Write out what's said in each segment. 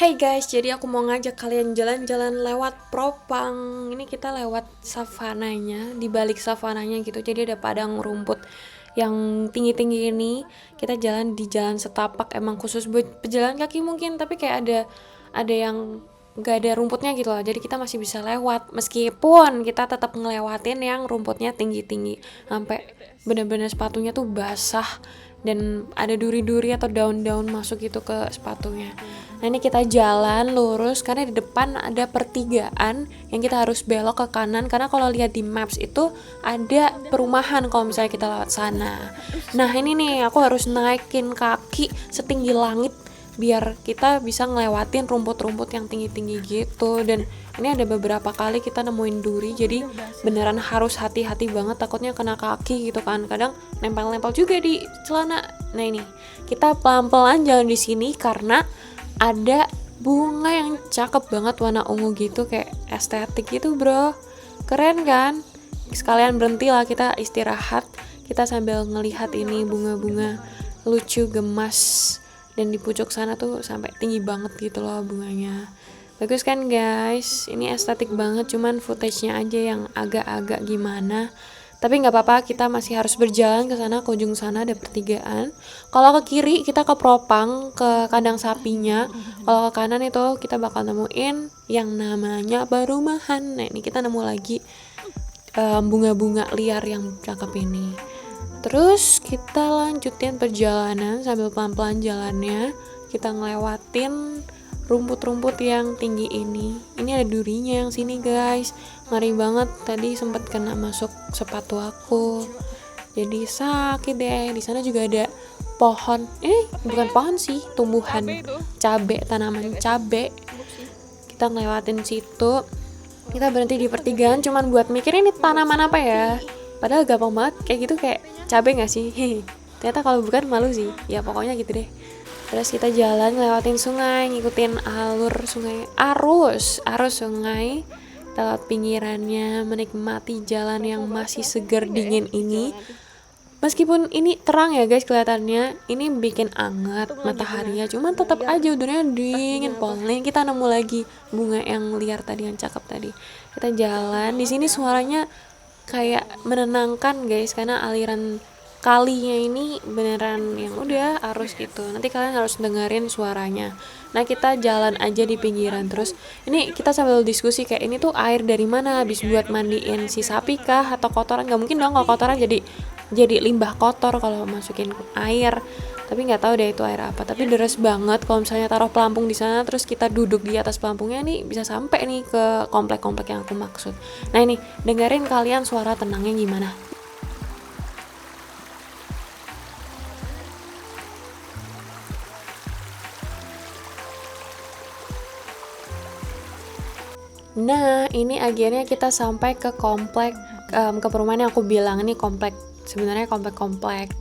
Hey guys, jadi aku mau ngajak kalian jalan-jalan lewat Propang. Ini kita lewat savananya, di balik savananya gitu. Jadi ada padang rumput yang tinggi-tinggi ini. Kita jalan di jalan setapak, emang khusus buat pejalan kaki mungkin, tapi kayak ada yang nggak ada rumputnya gitu loh. Jadi kita masih bisa lewat, meskipun kita tetap ngelewatin yang rumputnya tinggi-tinggi, sampai bener-bener sepatunya tuh basah dan ada duri-duri atau daun-daun masuk gitu ke sepatunya. Nah ini kita jalan lurus karena di depan ada pertigaan yang kita harus belok ke kanan, karena kalau lihat di maps itu ada perumahan kalau misalnya kita lewat sana. Nah ini nih aku harus naikin kaki setinggi langit biar kita bisa ngelewatin rumput-rumput yang tinggi-tinggi gitu. Dan ini ada beberapa kali kita nemuin duri, jadi beneran harus hati-hati banget, takutnya kena kaki gitu kan, kadang nempel-nempel juga di celana. Nah ini kita pelan-pelan jalan di sini karena ada bunga yang cakep banget warna ungu gitu, kayak estetik gitu bro, keren kan. Sekalian berhenti lah kita istirahat, kita sambil ngelihat ini bunga-bunga lucu gemas, dan di pucuk sana tuh sampai tinggi banget gitu loh bunganya. Bagus kan guys, ini estetik banget, cuman footage-nya aja yang agak-agak gimana. Tapi nggak apa-apa, kita masih harus berjalan ke sana, ke ujung sana ada pertigaan. Kalau ke kiri kita ke Propang, ke kandang sapinya. Kalau ke kanan itu kita bakal nemuin yang namanya perumahan. Nah ini kita nemu lagi bunga-bunga liar yang cakep ini. Terus kita lanjutin perjalanan sambil pelan-pelan jalannya. Kita ngelewatin rumput-rumput yang tinggi ini. Ini ada durinya yang sini guys, ngeri banget, tadi sempat kena masuk sepatu aku, jadi sakit deh. Di sana juga ada pohon, bukan pohon sih, tumbuhan cabe, tanaman cabe. Kita ngelewatin situ, kita berhenti di pertigaan cuman buat mikir ini tanaman apa ya, padahal gampang banget kayak gitu, kayak cabe nggak sih. Ternyata kalau bukan malu sih ya, pokoknya gitu deh. Terus kita jalan lewatin sungai, ngikutin alur sungai, arus sungai. Kita lewat pinggirannya, menikmati jalan yang masih segar dingin ini. Meskipun ini terang ya guys kelihatannya, ini bikin anget mataharinya, cuman tetap aja udaranya dingin. Polnya kita nemu lagi bunga yang liar tadi, yang cakep tadi. Kita jalan, di sini suaranya kayak menenangkan guys, karena aliran kalinya ini beneran yang udah arus gitu, nanti kalian harus dengerin suaranya. Nah kita jalan aja di pinggiran, terus ini kita sambil diskusi kayak ini tuh air dari mana, habis buat mandiin si sapi kah atau kotoran. Nggak mungkin dong kalau kotoran jadi limbah kotor kalau masukin air, tapi nggak tahu deh itu air apa. Tapi deres banget, kalau misalnya taruh pelampung di sana terus kita duduk di atas pelampungnya nih bisa sampai nih ke komplek-komplek yang aku maksud. Nah ini dengerin kalian suara tenangnya gimana. Nah, ini akhirnya kita sampai ke komplek, ke perumahan yang aku bilang. Ini komplek, sebenarnya komplek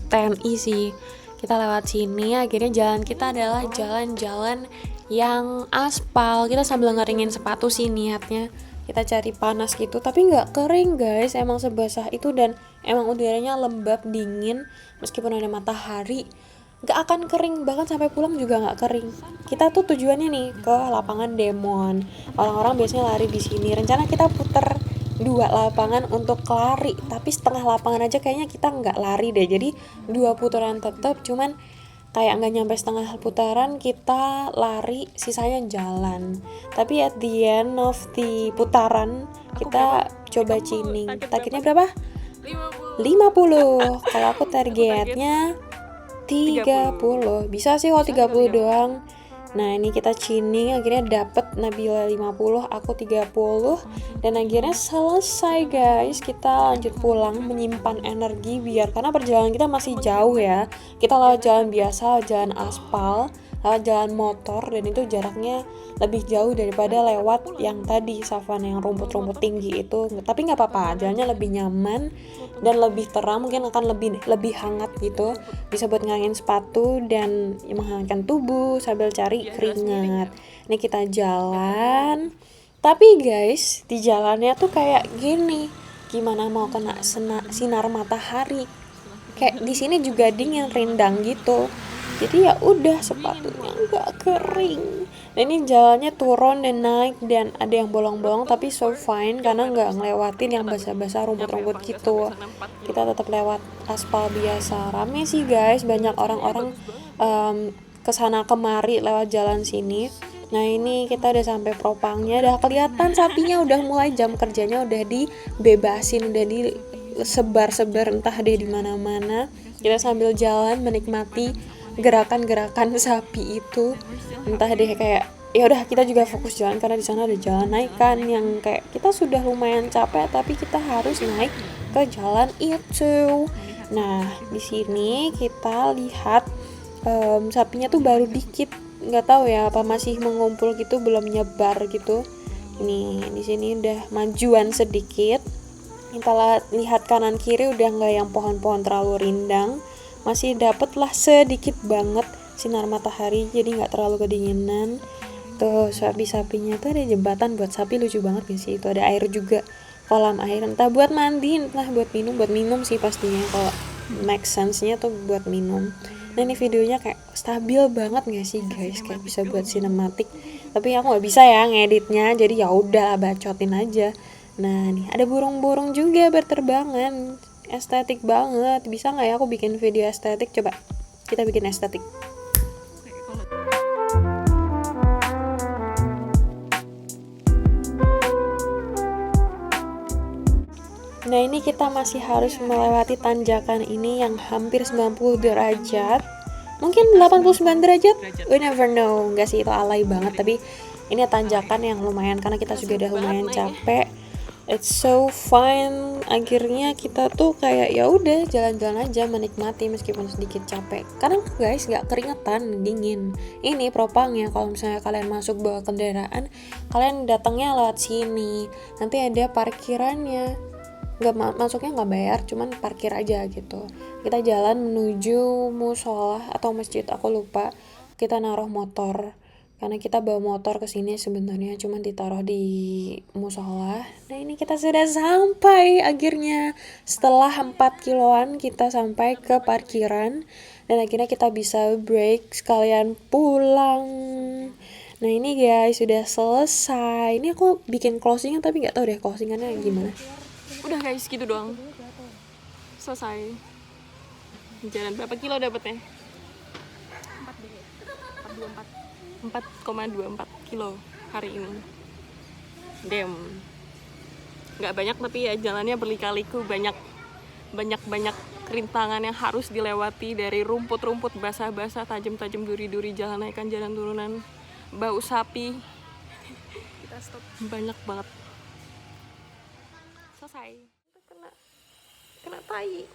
TNI sih. Kita lewat sini, akhirnya jalan kita adalah jalan-jalan yang aspal. Kita sambil ngeringin sepatu sih niatnya. Kita cari panas gitu, tapi nggak kering guys, emang sebasah itu, dan emang udaranya lembab, dingin, meskipun ada matahari nggak akan kering, bahkan sampai pulang juga nggak kering. Kita tuh tujuannya nih ke lapangan Demon, orang-orang biasanya lari di sini. Rencana kita puter 2 lapangan untuk lari, tapi setengah lapangan aja kayaknya kita nggak lari deh, jadi 2 putaran tetap, cuman kayak nggak nyampe setengah putaran kita lari, sisanya jalan. Tapi at the end of the putaran kita coba cining. Targetnya berapa? 50. Kalau aku targetnya 30. Bisa sih kalau 30 doang. Nah ini kita chaining, akhirnya dapet Nabila 50, aku 30, dan akhirnya selesai guys. Kita lanjut pulang menyimpan energi karena perjalanan kita masih jauh ya. Kita lewat jalan biasa, jalan aspal, lewat jalan motor, dan itu jaraknya lebih jauh daripada lewat yang tadi savana yang rumput-rumput tinggi itu. Tapi nggak apa-apa, jalannya lebih nyaman dan lebih terang, mungkin akan lebih hangat gitu, bisa buat ngangin sepatu dan menghangatkan tubuh sambil cari keringat. Ini kita jalan, tapi guys di jalannya tuh kayak gini, gimana mau kena sinar matahari, kayak di sini juga dingin rindang gitu. Jadi ya udah sepatunya nggak kering. Nah ini jalannya turun dan naik dan ada yang bolong-bolong, tapi so fine karena nggak ngelewatin yang basah-basah rumput-rumput gitu. Kita tetap lewat aspal biasa. Rame sih guys, banyak orang-orang kesana kemari lewat jalan sini. Nah ini kita udah sampai Propangnya, udah kelihatan sapinya udah mulai jam kerjanya udah dibebasin, udah disebar-sebar entah deh di mana-mana. Kita sambil jalan menikmati gerakan-gerakan sapi itu, entah deh kayak ya udah kita juga fokus jalan karena di sana ada jalan naikan yang kayak kita sudah lumayan capek tapi kita harus naik ke jalan itu. Nah di sini kita lihat sapinya tuh baru dikit, nggak tahu ya apa masih mengumpul gitu, belum nyebar gitu. Ini di sini udah majuan sedikit. Kita lihat kanan kiri udah nggak yang pohon-pohon terlalu rindang, masih dapet lah sedikit banget sinar matahari, jadi nggak terlalu kedinginan. Tuh sapi-sapinya tuh ada jembatan buat sapi, lucu banget gak sih? Itu ada air juga, kolam air, entah buat mandi entah buat minum sih pastinya. Kalau make sense nya tuh buat minum. Nah ini videonya kayak stabil banget gak sih guys, kayak bisa buat sinematik, tapi aku nggak bisa ya ngeditnya, jadi ya udah bacotin aja. Nah nih ada burung-burung juga berterbangan, estetik banget. Bisa nggak ya aku bikin video estetik? Coba kita bikin estetik. Nah ini kita masih harus melewati tanjakan ini yang hampir 90 derajat, mungkin 89 derajat, we never know. Enggak sih, itu alay banget, tapi ini tanjakan yang lumayan karena kita juga udah lumayan capek. It's so fun. Akhirnya kita tuh kayak ya udah jalan-jalan aja menikmati meskipun sedikit capek. Karena guys nggak keringetan, dingin. Ini Propangnya, kalau misalnya kalian masuk bawa kendaraan, kalian datangnya lewat sini. Nanti ada parkirannya. Masuknya nggak bayar, cuman parkir aja gitu. Kita jalan menuju musola atau masjid, aku lupa. Kita naruh motor karena kita bawa motor ke sini sebenarnya, cuman ditaruh di musola. Nah ini kita sudah sampai akhirnya, setelah 4 kiloan kita sampai ke parkiran dan akhirnya kita bisa break sekalian pulang. Nah ini guys sudah selesai. Ini aku bikin closingnya tapi nggak tahu deh closingannya gimana. Udah guys gitu doang, selesai. Jalan berapa kilo dapetnya? 4,24 kilo hari ini. Damn, nggak banyak tapi ya jalannya berlika-liku, banyak kerintangan yang harus dilewati, dari rumput-rumput basah-basah, tajam-tajam, duri-duri, jalan naikan, jalan turunan, bau sapi, kita stop, banyak banget. Selesai. Kena tai.